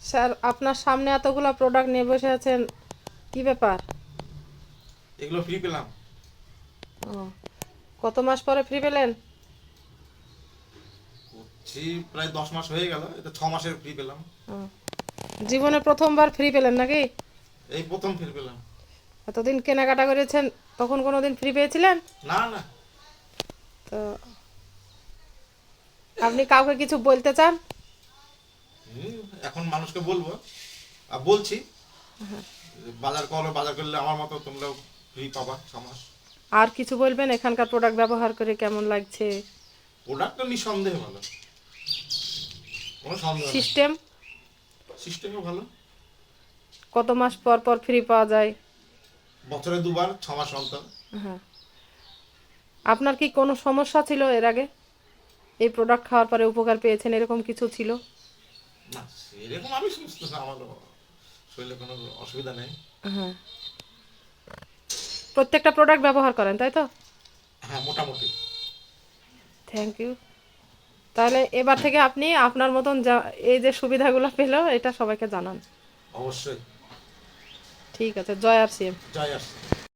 Sir, আপনার সামনে এতগুলা প্রোডাক্ট নিয়ে বসে আছেন, কি ব্যাপার? এগুলো ফ্রি পেলাম। ও, কত মাস পরে ফ্রি পেলেন? করছি প্রায় 10 মাস হয়ে গেল, এটা 6 মাসের ফ্রি পেলাম। ও, জীবনে প্রথমবার ফ্রি পেলেন নাকি? এই প্রথম ফ্রি পেলাম। এতদিন কেনাকাটা করেছেন, তখন কোনোদিন ফ্রি পেয়েছিলেন? না না। তো আপনি কাউকে কিছু বলতে চান? এখন মানুষকে বলবো, আর বলছি, বাজার করলে আমার মতো তোমরাও ফ্রি পাবা 6 মাস। আর কিছু বলবেন এখানকার প্রোডাক্ট ব্যবহার করে কেমন লাগছে? প্রোডাক্ট তো নিঃসন্দেহে ভালো, কোনো সন্দেহ নেই। সিস্টেম? সিস্টেমও ভালো। কত মাস পর পর ফ্রি পাওয়া যায়? বছরে দুবার, 6 মাস অন্তর। হ্যাঁ। আপনার কি কোনো সমস্যা ছিল এর আগে? এই প্রোডাক্ট খাওয়ার পরে উপকার পেয়েছেন, এরকম কিছু ছিল? না সেরকম আমি সুস্থ না, আমার শরীরে কোনো অসুবিধা নেই। হ্যাঁ। প্রত্যেকটা প্রোডাক্ট ব্যবহার করেন, তাই তো? হ্যাঁ মোটামুটি। Thank you. তাহলে এবার থেকে আপনি আপনার মতন যা এই যে সুবিধাগুলো পেলো এটা সবাইকে জানান। অবশ্যই। ঠিক আছে, জয় আর সি এম। জয় আসছে।